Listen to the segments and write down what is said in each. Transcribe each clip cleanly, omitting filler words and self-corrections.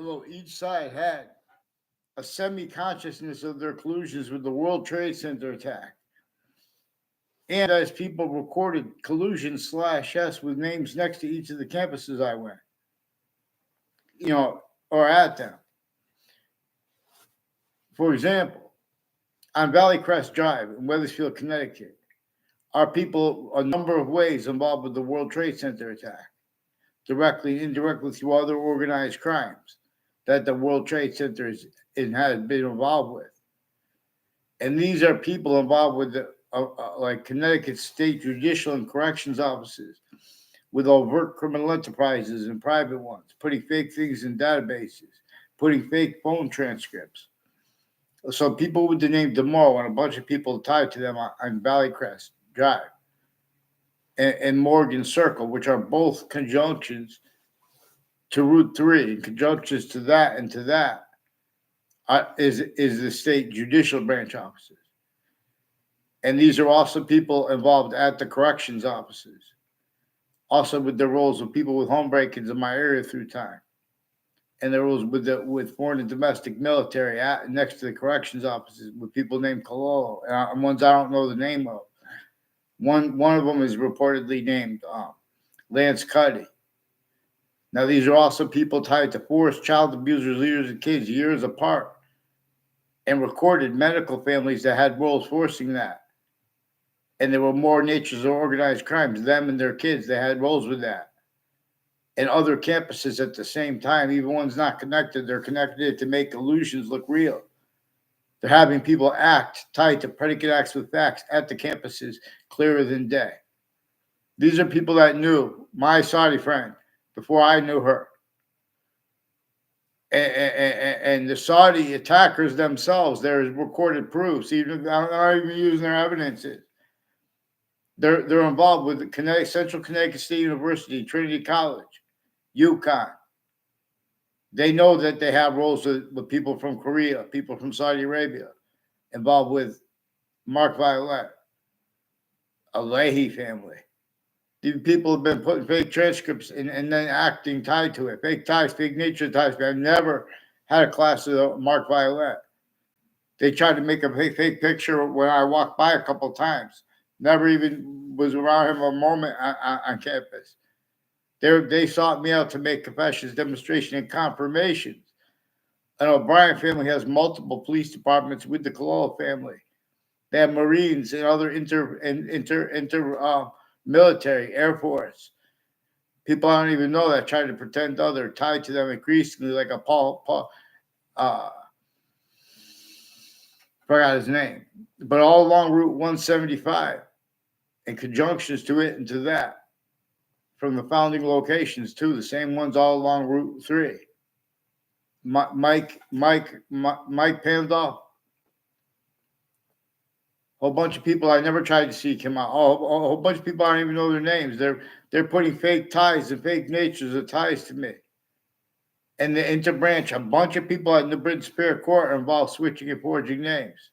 although each side had a semi-consciousness of their collusions with the World Trade Center attack. And as people recorded collusion slash S with names next to each of the campuses I went, you know, or at them. For example, on Valley Crest Drive in Weathersfield, Connecticut, are people a number of ways involved with the World Trade Center attack, directly and indirectly through other organized crimes that the World Trade Center has been involved with. And these are people involved with like Connecticut State Judicial and Corrections Offices, with overt criminal enterprises and private ones, putting fake things in databases, putting fake phone transcripts. So people with the name DeMoe and a bunch of people tied to them on Valley Crest Drive and Morgan Circle, which are both conjunctions to Route 3, and conjunctions to that and to that is the state judicial branch offices. And these are also people involved at the corrections offices, also with their roles with people with home break-ins in my area through time, and their roles with foreign and domestic military next to the corrections offices with people named Cololo and ones I don't know the name of. One of them is reportedly named Lance Cuddy. Now, these are also people tied to forced child abusers, leaders, and kids years apart, and recorded medical families that had roles forcing that. And there were more natures of organized crimes, them and their kids, they had roles with that. And other campuses at the same time, even ones not connected, they're connected to make illusions look real. They're having people act tied to predicate acts with facts at the campuses clearer than day. These are people that knew my Saudi friend before I knew her. And the Saudi attackers themselves, there's recorded proofs, even not even using their evidences. They're involved with the Central Connecticut State University, Trinity College, UConn. They know that they have roles with people from Korea, people from Saudi Arabia, involved with Mark Violet, a Leahy family. These people have been putting fake transcripts and then acting tied to it. Fake ties, fake nature ties. I've never had a class with Mark Violet. They tried to make a fake picture when I walked by a couple of times. Never even was around him a moment on campus. They sought me out to make confessions, demonstration, and confirmations. An O'Brien family has multiple police departments with the Cololo family. They have Marines and other military, Air Force. People I don't even know that try to pretend other tied to them increasingly, like a forgot his name, but all along Route 175 and conjunctions to it and to that from the founding locations too, the same ones all along Route 3. Mike Pandolf. A whole bunch of people I never tried to seek him out. A whole bunch of people I don't even know their names. They're putting fake ties and fake natures of ties to me. And the interbranch, a bunch of people at the Britain Superior Court are involved switching and forging names.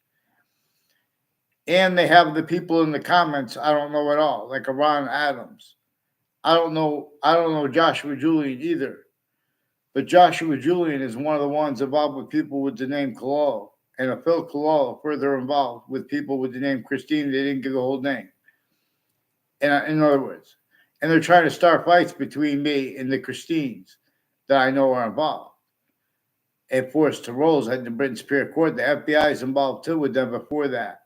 And they have the people in the comments I don't know at all, like a Ron Adams. I don't know Joshua Julian either. But Joshua Julian is one of the ones involved with people with the name Cololo. And a Phil Cololo further involved with people with the name Christine. They didn't give the whole name. And in other words, and they're trying to start fights between me and the Christines that I know are involved. And forced to roles at the Britain Superior Court. The FBI is involved too with them before that.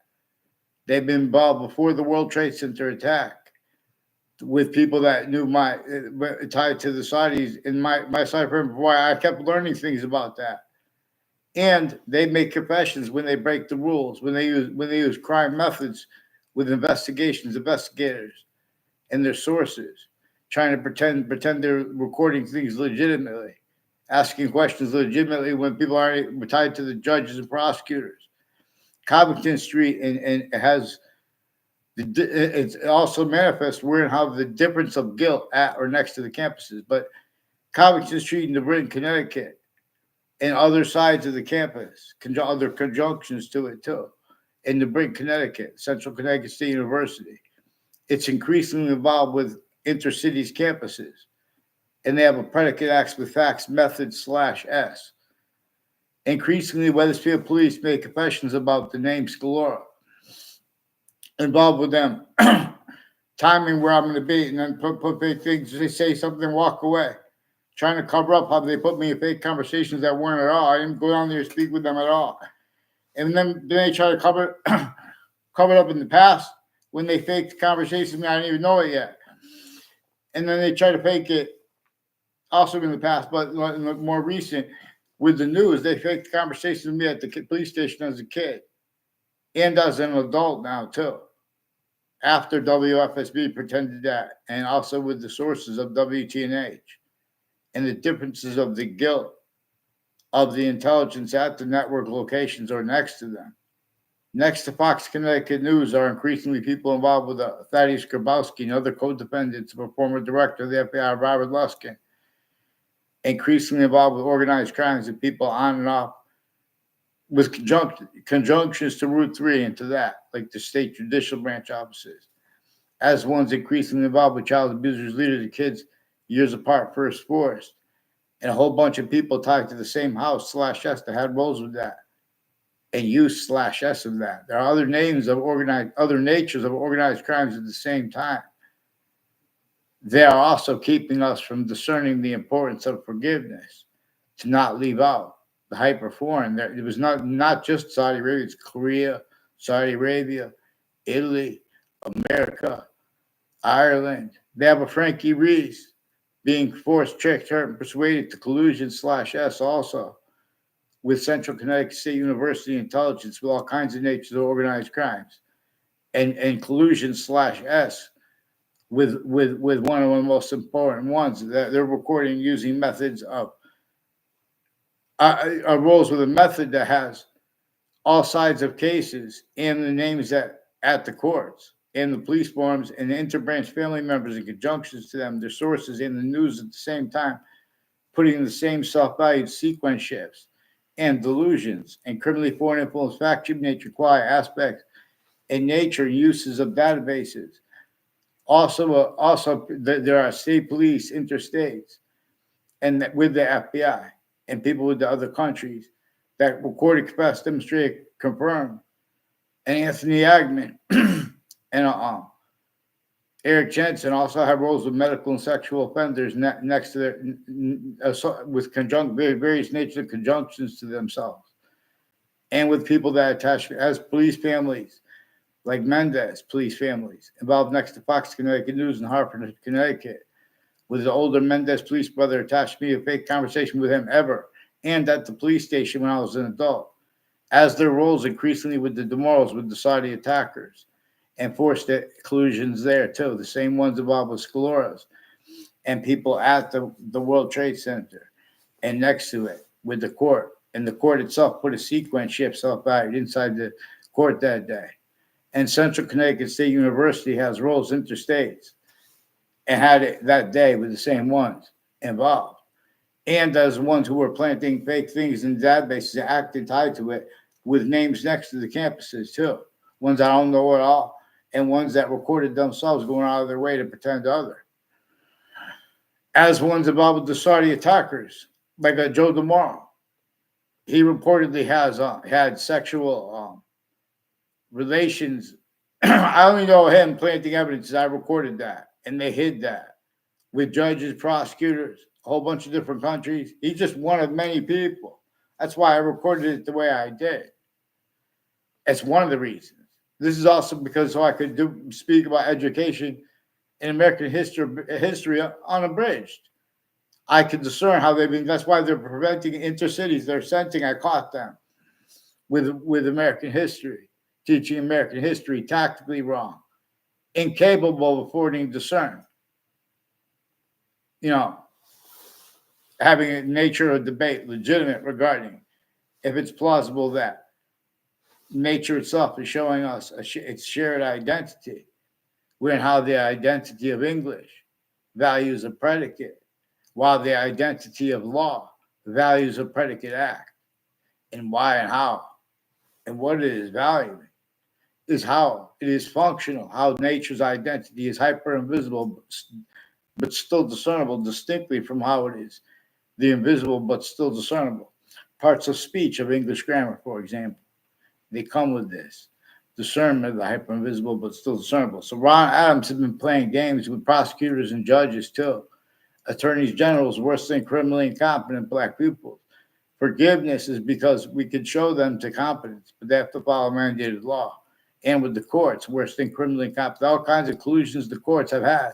They've been involved before the World Trade Center attack with people that knew tied to the Saudis in my side friend before. I kept learning things about that. And they make confessions when they break the rules, when they use crime methods with investigators and their sources, trying to pretend they're recording things legitimately, asking questions legitimately when people aren't tied to the judges and prosecutors. Covington Street and has it's also manifest where and how the difference of guilt at or next to the campuses, but Covington Street in the Britain, Connecticut, and other sides of the campus, other conjunctions to it too, in the Britain, Connecticut, Central Connecticut State University. It's increasingly involved with intercities campuses. and they have a predicate acts with facts method / S. Increasingly, Wethersfield police make confessions about the name Scalora, involved with them, timing where I'm going to be, and then put fake things. They say something, walk away, trying to cover up how they put me in fake conversations that weren't at all. I didn't go down there to speak with them at all. And then they try to cover it up in the past when they faked conversations with me. I didn't even know it yet. And then they try to fake it also in the past, but more recent with the news, they faked conversations with me at the police station as a kid and as an adult now too. After WFSB pretended that, and also with the sources of WTNH and the differences of the guilt of the intelligence at the network locations or next to them. Next to Fox Connecticut News are increasingly people involved with Thaddeus Grabowski and other co-defendants of a former director of the FBI, Robert Luskin, increasingly involved with organized crimes and people on and off with conjunctions to Route 3 and to that, like the state judicial branch offices, as ones increasingly involved with child abusers, leaders of kids years apart, first forced, and a whole bunch of people tied to the same house / S that had roles with that, and use / S of that. There are other natures of organized crimes at the same time. They are also keeping us from discerning the importance of forgiveness, to not leave out the hyper foreign. It was not just Saudi Arabia, it's Korea, Saudi Arabia, Italy, America, Ireland. They have a Frankie Reese being forced, tricked, hurt, and persuaded to collusion / S also with Central Connecticut State University intelligence with all kinds of natures of organized crimes, and collusion / S with one of the most important ones that they're recording using methods of roles with a method that has all sides of cases and the names that at the courts and the police forms and the interbranch family members and conjunctions to them, their sources in the news at the same time, putting the same self-valued sequence shifts and delusions and criminally foreign influence, fact, nature, quiet aspects, and nature uses of databases. Also, there are state police, interstates, and with the FBI and people with the other countries that recorded, confessed, demonstrated, confirmed, and Anthony Agman and Eric Jensen also have roles with medical and sexual offenders next to their with various natures of conjunctions to themselves, and with people that attach as police families, like Mendez police families involved next to Fox Connecticut News in Hartford, Connecticut, with the older Mendez police brother attached to me a fake conversation with him ever, and at the police station when I was an adult, as their roles increasingly with the DeMorals with the Saudi attackers, and forced collusions there too, the same ones involved with Scaloras, and people at the World Trade Center, and next to it with the court, and the court itself put a sequence shift self-valued inside the court that day. And Central Connecticut State University has roles interstates and had it that day with the same ones involved. And as ones who were planting fake things in databases and acting tied to it with names next to the campuses too. Ones I don't know at all, and ones that recorded themselves going out of their way to pretend other. As ones involved with the Saudi attackers, like Joe DeMorrow. He reportedly has had sexual relations. I only know him planting evidence. I recorded that, and they hid that with judges, prosecutors, a whole bunch of different countries. He's just one of many people. That's why I recorded it the way I did. It's one of the reasons. This is also because so I could speak about education in American history unabridged. I could discern how they've been. That's why they're preventing intercities. They're sending. I caught them with American history, teaching American history tactically wrong, incapable of affording discern. Having a nature of debate legitimate regarding if it's plausible that nature itself is showing us its shared identity, wherein how the identity of English values a predicate, while the identity of law values a predicate act, and why and how, and what it is valuing is how it is functional, how nature's identity is hyper invisible, but still discernible distinctly from how it is, the invisible but still discernible. Parts of speech of English grammar, for example, they come with this discernment of the hyper invisible but still discernible. So Ron Adams has been playing games with prosecutors and judges too. Attorneys generals worse than criminally incompetent black people. Forgiveness is because we can show them to competence, but they have to follow mandated law. And with the courts, worse than criminally incompetent, all kinds of collusions the courts have had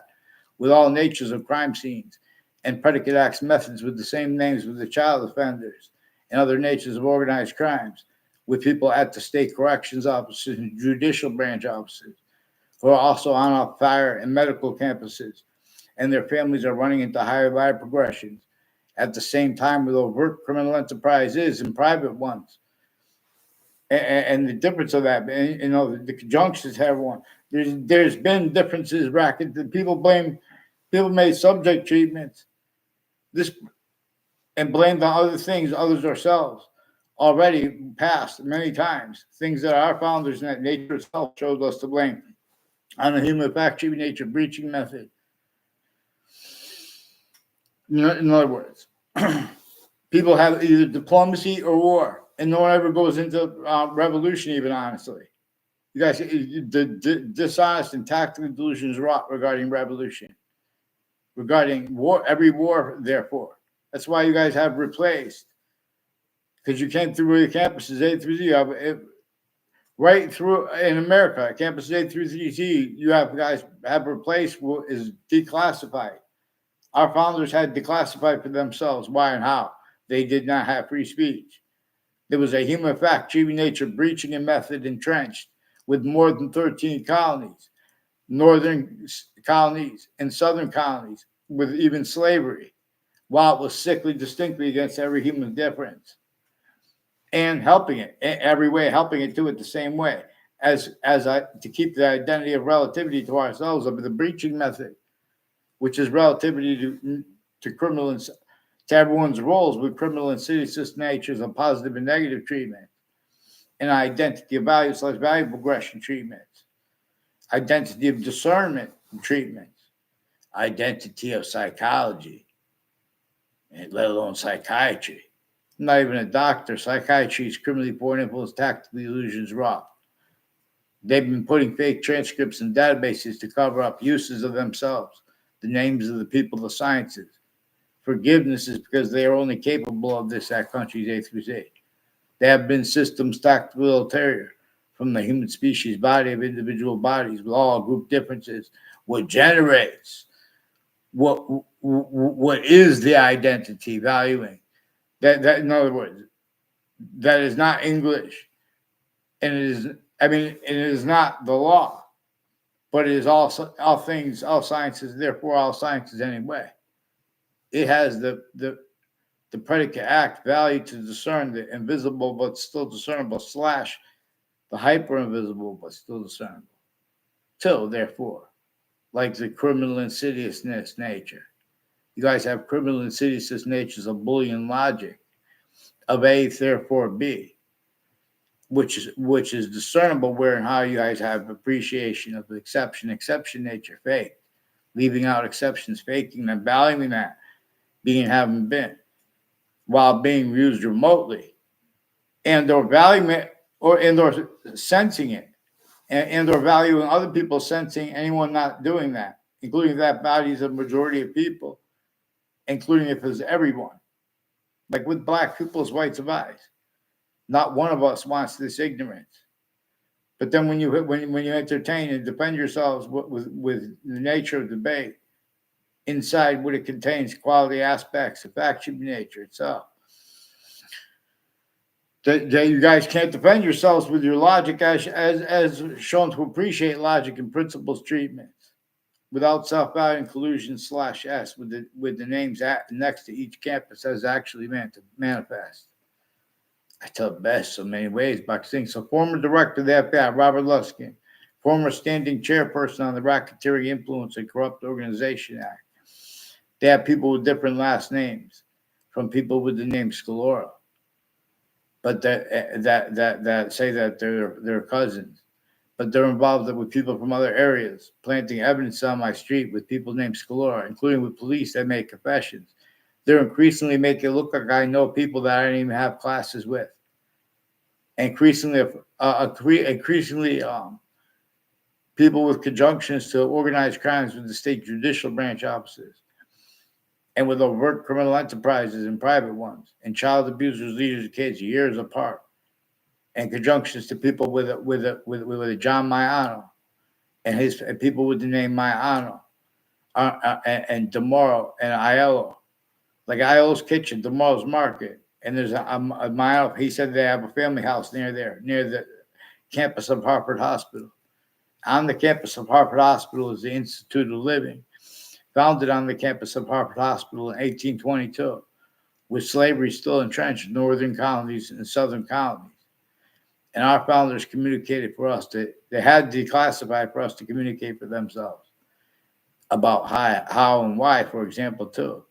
with all natures of crime scenes and predicate acts methods with the same names with the child offenders and other natures of organized crimes with people at the state corrections offices and judicial branch offices who are also on off fire and medical campuses, and their families are running into higher life progressions at the same time with overt criminal enterprises and private ones. And the difference of that, the conjunctions have one. There's been differences, racket. People made subject treatments this and blamed on other things, others ourselves, already passed many times. Things that our founders and that nature itself showed us to blame on the human fact treatment nature breaching method. In other words, people have either diplomacy or war, and no one ever goes into revolution, even honestly. You guys, the dishonest and tactical delusions wrought regarding revolution, regarding war, every war, therefore. That's why you guys have replaced, because you came through the campuses A through Z, right through in America, campus A through Z, you have guys have replaced what is declassified. Our founders had declassified for themselves why and how. They did not have free speech. There was a human fact, human nature breaching a method entrenched with more than 13 colonies, northern colonies and southern colonies, with even slavery, while it was sickly distinctly against every human difference. And helping it in every way, helping it do it the same way to keep the identity of relativity to ourselves of the breaching method, which is relativity to criminal and to everyone's roles with criminal insidious natures of positive and negative treatment, and identity of value/value progression treatments, identity of discernment treatments, identity of psychology, and let alone psychiatry. I'm not even a doctor. Psychiatry is criminally born influence, tactical illusions raw. They've been putting fake transcripts in databases to cover up uses of themselves, the names of the people, the sciences. Forgiveness is because they are only capable of this at countries A through Z. They have been systems tactical ulterior from the human species body of individual bodies with all group differences. What generates what is the identity valuing? That in other words, that is not English, and it is not the law, but it is all things, all sciences, therefore all sciences anyway. It has the predicate act value to discern the invisible but still discernible / the hyper invisible but still discernible. Till therefore, like the criminal insidiousness nature. You guys have criminal insidiousness natures of Boolean logic of A, therefore B, which is discernible where and how you guys have appreciation of the exception nature, fake, leaving out exceptions, faking them, valuing that, being and having been, while being used remotely, and or valuing it or sensing it, and or valuing other people sensing anyone not doing that, including that values a majority of people, including if it's everyone. Like with black people as whites of eyes. Not one of us wants this ignorance. But then when you entertain and defend yourselves with the nature of debate, inside what it contains, quality aspects of action nature itself. That you guys can't defend yourselves with your logic as shown to appreciate logic and principles treatments without self-value and collusion /S with the names next to each campus as actually manifest. I tell the best so many ways by saying so. Former director of the F.B.I, Robert Luskin, former standing chairperson on the Racketeering Influence and Corrupt Organization Act. They have people with different last names, from people with the name Scalora, but that say that they're cousins. but they're involved with people from other areas, planting evidence on my street with people named Scalora, including with police that make confessions. They're increasingly making it look like I know people that I didn't even have classes with. Increasingly, people with conjunctions to organized crimes with the state judicial branch offices, and with overt criminal enterprises and private ones, and child abusers, leaders of kids years apart, and conjunctions to people with a John Maiano and people with the name Maiano, and Demoro and Aiello, like Aiello's Kitchen, Demoro's Market, and there's a Maiano. He said they have a family house near there, near the campus of Harvard Hospital. On the campus of Harvard Hospital is the Institute of Living, founded on the campus of Harvard Hospital in 1822, with slavery still entrenched in northern colonies and southern colonies. And our founders communicated for us they had declassified for us to communicate for themselves about how and why, for example, too.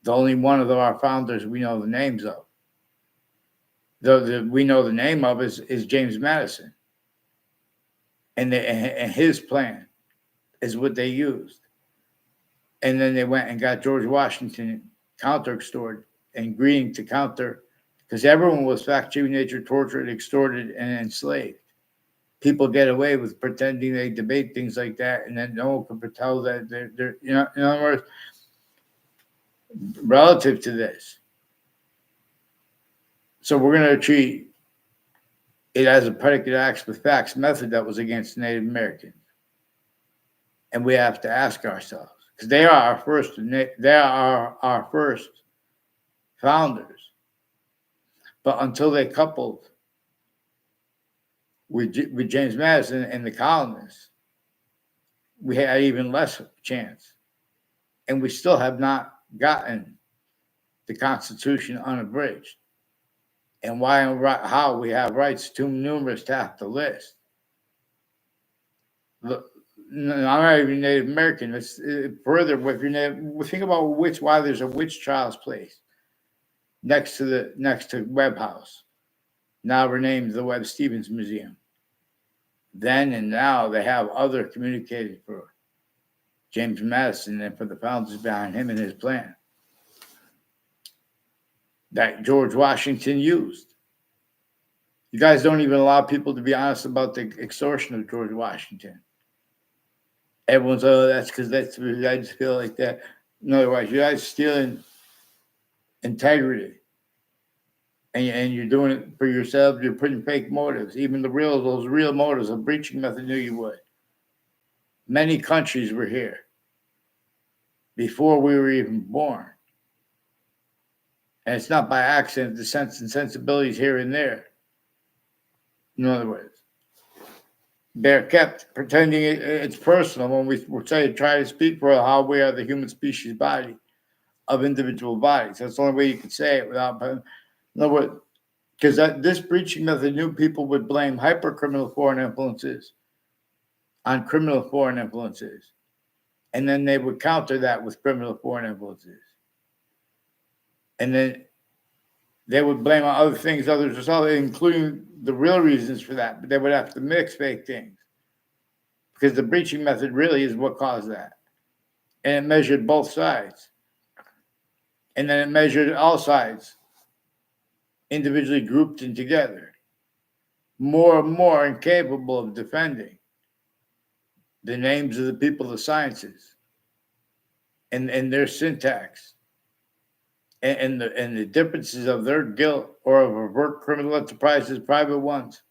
The only one of our founders we know the names of, we know the name of is James Madison. And his plan is what they used. And then they went and got George Washington counter-extorted and agreeing to counter, because everyone was fact-cheating nature, tortured, extorted, and enslaved. People get away with pretending they debate things like that, and then no one can tell that they're in other words, relative to this. So we're going to treat it as a predicate acts with facts method that was against Native Americans. And we have to ask ourselves, because they are our first founders. But until they coupled with James Madison and the colonists, we had even less chance. And we still have not gotten the Constitution unabridged. And why and how we have rights too numerous to have to list. I'm not even Native American. It's further, if you're Native, think about why there's a witch trials place next to Webb House, now renamed the Webb Stevens Museum. Then and now they have other communicated for James Madison and for the founders behind him and his plan that George Washington used. You guys don't even allow people to be honest about the extortion of George Washington. Everyone's, that's because I just feel like that. In other words, you guys stealing integrity. And you're doing it for yourself. You're putting fake motives. Even those real motives of breaching method knew you would. Many countries were here before we were even born. And it's not by accident, the sense and sensibilities here and there. In other words, they're kept pretending it's personal when we try to speak for how we are the human species body of individual bodies. That's the only way you can say it without. In other words, because this breaching method knew people would blame hyper-criminal foreign influences on criminal foreign influences. And then they would counter that with criminal foreign influences. And then they would blame on other things, others as including the real reasons for that. But they would have to mix fake things. Because the breaching method really is what caused that. And it measured both sides. And then it measured all sides, individually grouped and together, more and more incapable of defending the names of the people of the sciences and their syntax and the differences of their guilt or of overt criminal enterprises, private ones.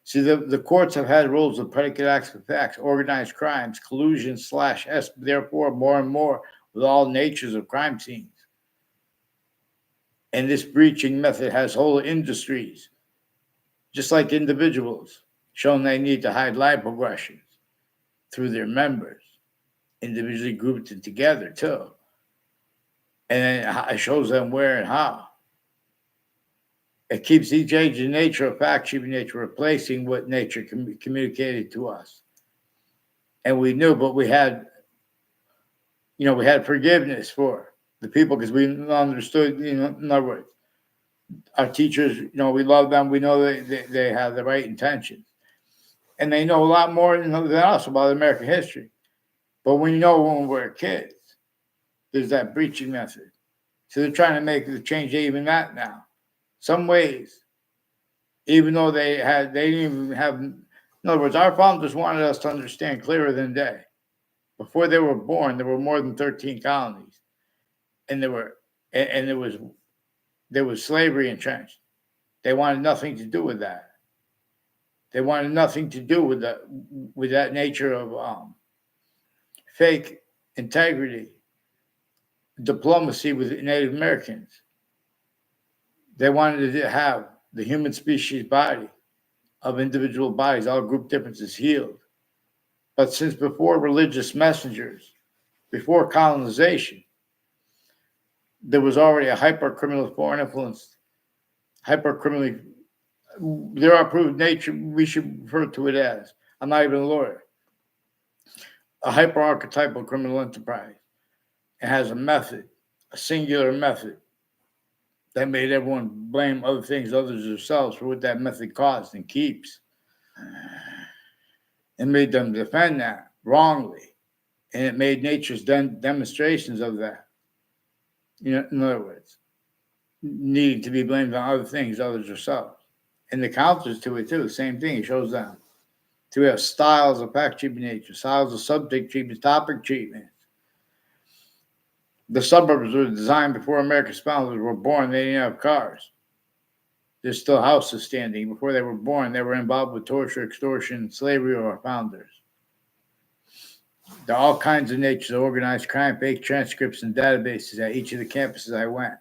See, the courts have had rules of predicate acts of facts, organized crimes, collusion / therefore more and more with all natures of crime scenes. And this breaching method has whole industries, just like individuals, shown they need to hide life progressions through their members, individually grouped and together too. And then it shows them where and how. It keeps each age and nature of fact, human nature, replacing what nature communicated to us. And we knew, but we had forgiveness for the people because we understood, in other words, our teachers, we love them. We know they have the right intentions. and they know a lot more than us about American history. But we know when we're kids, there's that breaching method. So they're trying to make the change even that now. Some ways, even though they didn't even have. In other words, our founders wanted us to understand clearer than day. Before they were born, there were more than 13 colonies, and there was slavery entrenched. They wanted nothing to do with that. They wanted nothing to do with that nature of fake integrity, diplomacy with Native Americans. They wanted to have the human species body of individual bodies, all group differences healed. But since before religious messengers, before colonization, there was already a hyper-criminal foreign influence, hyper-criminally, there are proved nature, we should refer to it as, I'm not even a lawyer, a hyper-archetypal criminal enterprise. It has a method, a singular method, that made everyone blame other things, others themselves, for what that method caused and keeps. It made them defend that wrongly. And it made nature's demonstrations of that. In other words, needing to be blamed on other things, others themselves. And the counters to it, too, the same thing. It shows them. So we have styles of fact treatment nature, styles of subject treatment, topic treatment. The suburbs were designed before America's founders were born. They didn't have cars. There's still houses standing. Before they were born, they were involved with torture, extortion, slavery of our founders. There are all kinds of natures of organized crime, fake transcripts, and databases at each of the campuses I went.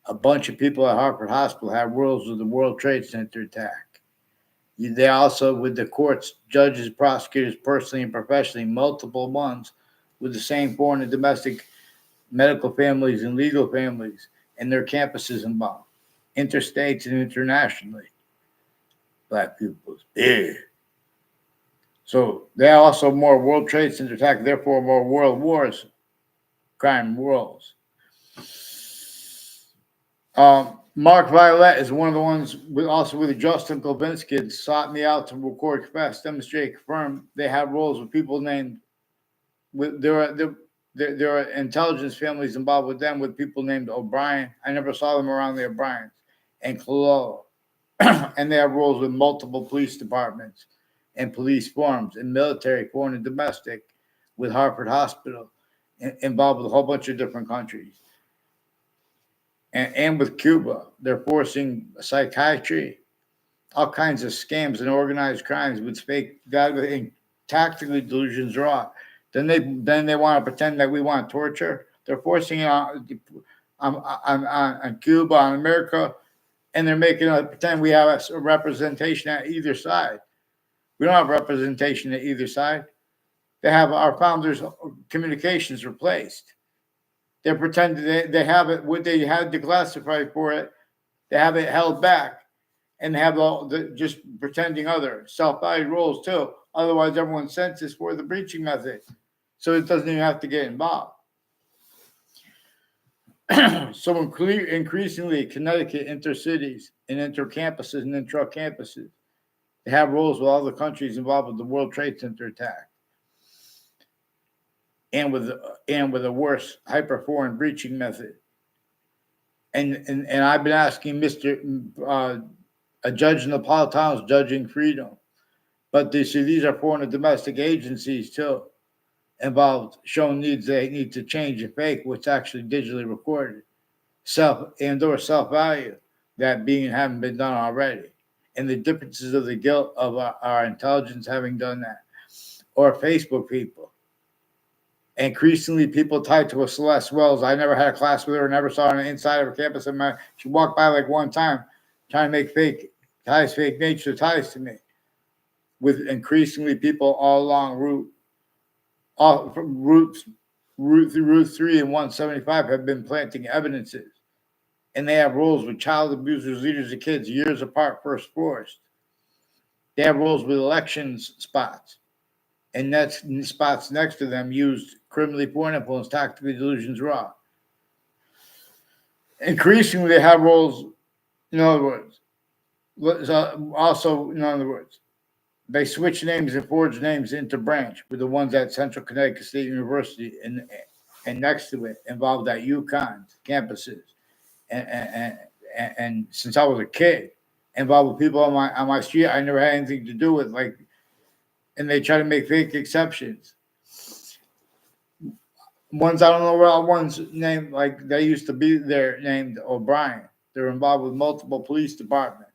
A bunch of people at Harvard Hospital had worlds with the World Trade Center attack. They also, with the courts, judges, prosecutors, personally and professionally, multiple ones with the same foreign and domestic medical families and legal families and their campuses involved, interstates and internationally. Black people's big. So there are also more World Trade Center attacks, therefore more world wars, crime worlds. Mark Violet is one of the ones with Justin Kolbinsky sought me out to record, confess, demonstrate, confirm they have roles with people named. There are intelligence families involved with them with people named O'Brien. I never saw them around the O'Briens and Clolo, and they have roles with multiple police departments and police forms and military, foreign and domestic, with Harvard Hospital, involved with a whole bunch of different countries. And with Cuba, they're forcing psychiatry, all kinds of scams and organized crimes with fake and tactically delusions raw. Then they want to pretend that we want torture. They're forcing it on Cuba, on America, and they're making us pretend we have a representation at either side. We don't have representation at either side. They have our founders' communications replaced. They're pretending they have it, what they had to classify for it, they have it held back, and they have just pretending other self-valued roles too. Otherwise, everyone's census for the breaching method, so it doesn't even have to get involved. So increasingly, Connecticut intercities and intercampuses and intra-campuses, they have roles with all the countries involved with the World Trade Center attack. And with a worse hyper-foreign breaching method. And I've been asking a judge Napolitano's judging freedom. But these are foreign and domestic agencies too involved, showing they need to change and fake what's actually digitally recorded. Or self-value that being haven't been done already. And the differences of the guilt of our intelligence having done that. Or Facebook people. Increasingly, people tied to a Celeste Wells. I never had a class with her, never saw her on the inside of her campus. She walked by like one time, trying to make fake nature ties to me. With increasingly people all along Route 3 and 175 have been planting evidences. And they have roles with child abusers, leaders of kids, years apart, first forced. They have roles with elections spots. And that's spots next to them used criminally foreign influence, tactically delusions raw. Increasingly, they have roles, in other words, They switched names and forged names into branch with the ones at Central Connecticut State University and next to it involved at UConn campuses. And since I was a kid, involved with people on my street I never had anything to do with, like, and they try to make fake exceptions. Ones I don't know where one's named, like they used to be there, named O'Brien. They're involved with multiple police departments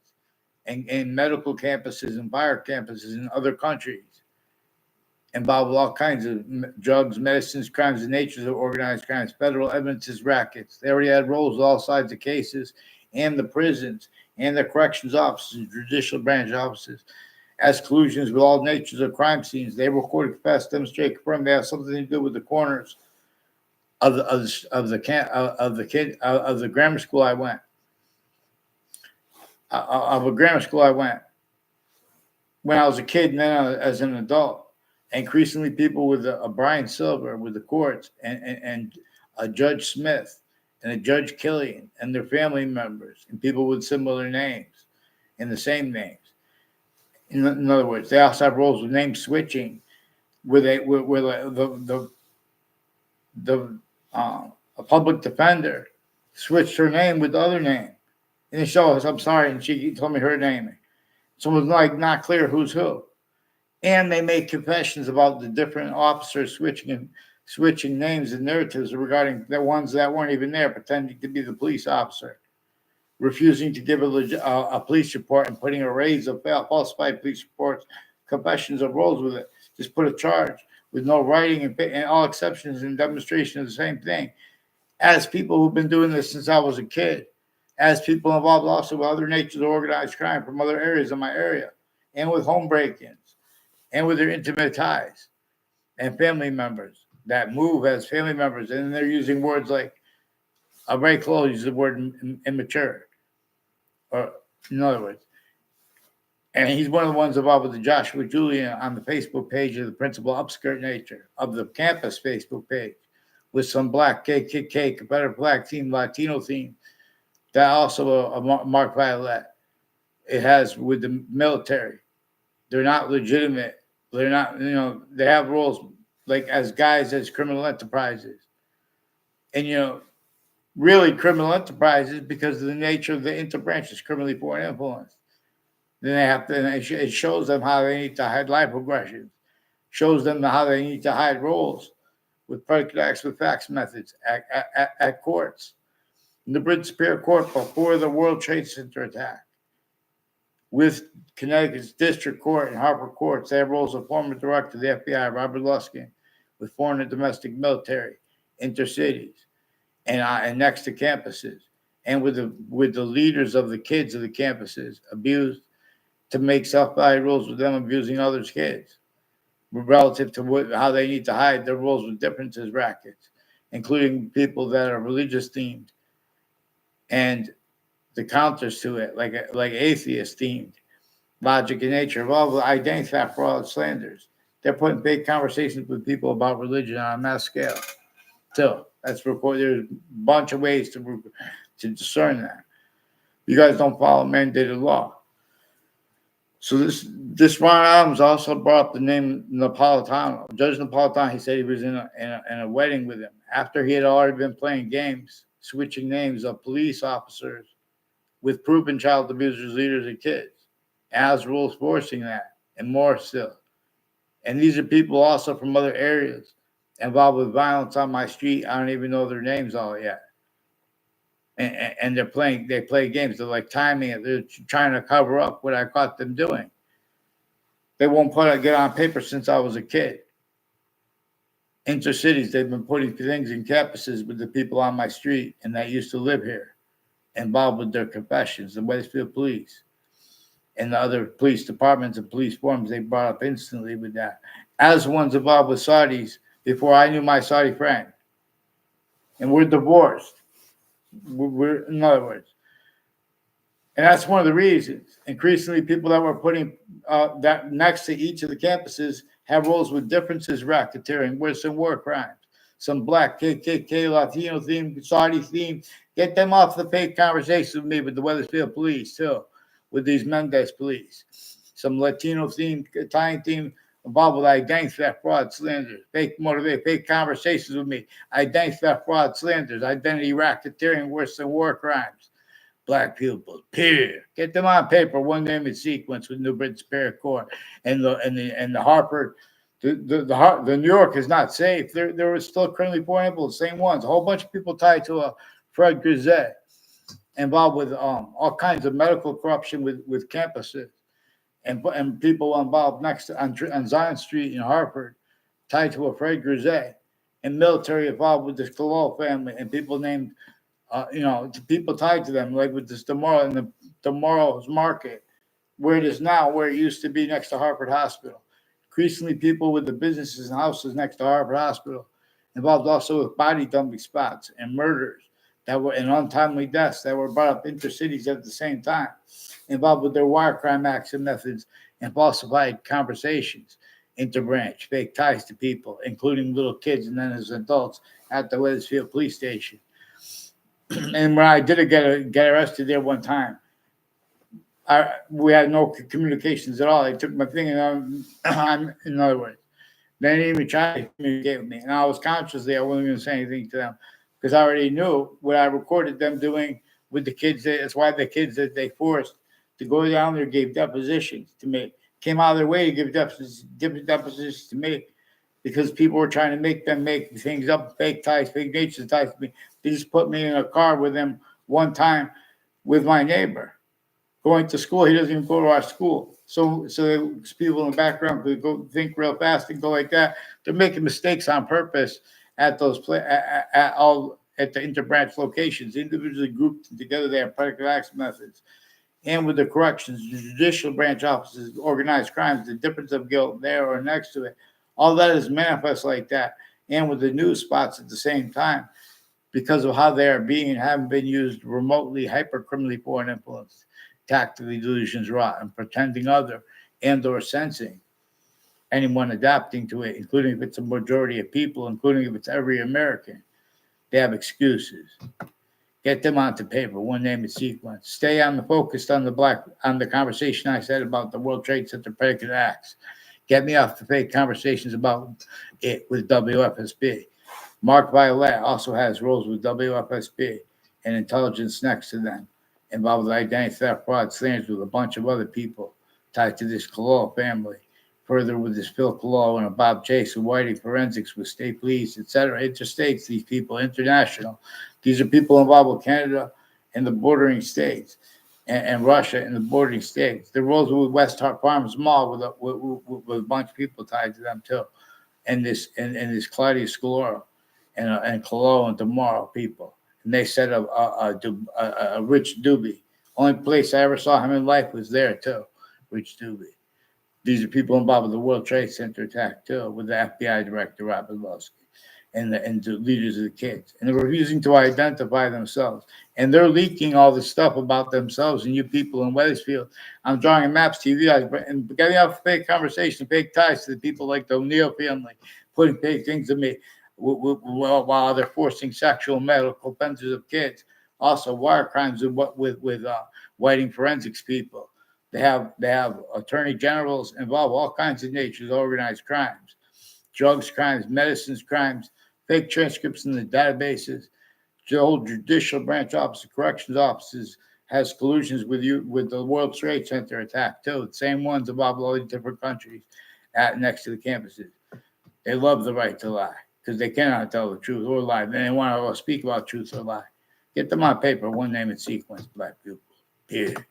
and medical campuses and fire campuses in other countries. Involved with all kinds of drugs, medicines, crimes, and natures of organized crimes, federal evidences rackets. They already had roles with all sides of cases and the prisons and the corrections offices, judicial branch offices, as collusions with all natures of crime scenes. They recorded, confess, demonstrate, confirm they have something to do with the corners of the grammar school I went, of a grammar school I went when I was a kid, and then as an adult. Increasingly, people with a Brian Silver with the courts and a Judge Smith and a Judge Killian and their family members and people with similar names and the same names. In other words, they also have roles with name switching, where a public defender switched her name with the other name, and they show us, I'm sorry, and she told me her name. So it was like not clear who's who. And they made confessions about the different officers switching names and narratives regarding the ones that weren't even there, pretending to be the police officer, refusing to give a police report and putting arrays of falsified police reports, confessions of roles with it. Just put a charge with no writing and all exceptions and demonstration of the same thing. As people who've been doing this since I was a kid, as people involved also with other natures of organized crime from other areas in my area, and with home break-ins, and with their intimate ties and family members that move as family members. And they're using words like, Ray Close uses the word immature, or in other words. And he's one of the ones involved with the Joshua Julian on the Facebook page of the principal upskirt nature of the campus Facebook page, with some black KKK, Confederate flag team, Latino theme. That also a Mark Violet. It has with the military. They're not legitimate. They're not, they have roles like as guys as criminal enterprises. And, really criminal enterprises because of the nature of the interbranches, criminally foreign influence. Then they have to, it shows them how they need to hide life progressions, shows them how they need to hide roles with predicate acts with facts methods at courts. In the British Superior Court before the World Trade Center attack, with Connecticut's District Court and Harper Courts, they have roles of former director of the F.B.I, Robert Luskin, with foreign and domestic military, intercities, and next to campuses, and with the leaders of the kids of the campuses abused to make self-valid rules with them abusing others' kids, relative to how they need to hide their roles with differences rackets, including people that are religious themed, and the counters to it, like atheist themed, logic and nature, of all the identity theft, fraud, slanders. They're putting big conversations with people about religion on a mass scale. So that's reported. There's a bunch of ways to discern that. You guys don't follow mandated law. So this Ron Adams also brought up the name Napolitano. Judge Napolitano, he said he was in a wedding with him after he had already been playing games, switching names of police officers with proven child abusers, leaders, and kids, as rules forcing that, and more still. And these are people also from other areas involved with violence on my street. I don't even know their names all yet. And they play games. They're like timing it. They're trying to cover up what I caught them doing. They won't get on paper since I was a kid. Intercities, they've been putting things in campuses with the people on my street and that used to live here, involved with their confessions, the Westfield Police and the other police departments and police forms. They brought up instantly with that. As ones involved with Saudis before I knew my Saudi friend. And we're divorced. We're in other words. And that's one of the reasons. Increasingly, people that were putting that next to each of the campuses have roles with differences, racketeering, with some war crimes, some black KKK, Latino theme, Saudi theme. Get them off the fake conversation with me with the Wethersfield Police, too, with these Mendez police. some Latino theme, Italian theme involved with identity theft, fraud, slanders, fake motivate, fake conversations with me, identity theft, fraud, slanders, identity racketeering, worse than war crimes. Black people, period. Get them on paper, one name in sequence with New Britain Superior Court and the Harper. The New York is not safe. There was still criminally poor people, the same ones. A whole bunch of people tied to a Fred Grisette involved with all kinds of medical corruption with campuses and people involved next to, on Zion Street in Hartford tied to a Fred Grisette and military involved with the Colon family and people named people tied to them, like with this tomorrow in the tomorrow's market, where it is now, where it used to be next to Harvard Hospital. Increasingly, people with the businesses and houses next to Harvard Hospital involved also with body dumping spots and murders that were and untimely deaths that were brought up intercities at the same time, involved with their wire crime acts and methods and falsified conversations, interbranch, fake ties to people, including little kids and then as adults at the Wethersfield police station. And when I did get arrested there one time, we had no communications at all. They took my thing, and in other words, they didn't even try to communicate with me. And I was consciously, I wasn't going to say anything to them because I already knew what I recorded them doing with the kids. That's why the kids that they forced to go down there gave depositions to me, came out of their way to give depositions to me because people were trying to make them make things up, fake ties, fake nature ties to me. They just put me in a car with them one time with my neighbor going to school. He doesn't even go to our school. So people in the background could go think real fast and go like that. They're making mistakes on purpose at those at the interbranch locations, individually grouped together. They have predicate action methods. And with the corrections, the judicial branch offices, organized crimes, the difference of guilt there or next to it, all that is manifest like that. And with the news spots at the same time, because of how they are being and haven't been used remotely, hyper-criminally poor and influenced, tactically delusions wrought, and pretending other and or sensing anyone adapting to it, including if it's a majority of people, including if it's every American. They have excuses. Get them onto paper, one name and sequence. Stay on the focused on the conversation I said about the World Trade Center predicate acts. Get me off the fake conversations about it with WFSB. Mark Violet also has roles with WFSB and intelligence next to them, involved with identity theft, fraud, slanders with a bunch of other people tied to this Colon family. Further with this Phil Colon and Bob Chase and Whiting forensics with state police, etc. Interstates, these people, international. These are people involved with Canada and the bordering states and Russia and the bordering states. The roles with West Farms Mall with a bunch of people tied to them too. And this Claudius Scalora and Colon and tomorrow people. And they said a Rich Doobie. Only place I ever saw him in life was there too, Rich Doobie. These are people involved with the World Trade Center attack too, with the FBI director Robert Lowski and the leaders of the kids. And they're refusing to identify themselves. And they're leaking all this stuff about themselves and you people in Wethersfield. I'm drawing a maps to you guys and getting off fake conversation, fake ties to the people like the O'Neill family, putting fake things to me while they're forcing sexual medical offenses of kids. Also wire crimes with whiting forensics people. They have attorney generals involved, all kinds of natures, organized crimes, drugs crimes, medicines crimes, fake transcripts in the databases. The whole judicial branch office, corrections offices has collusions with the World Trade Center attack too. The same ones involved all these different countries next to the campuses. They love the right to lie because they cannot tell the truth or lie. Then they want to speak about truth or lie. Get them on paper, one name and sequence, black people. Period.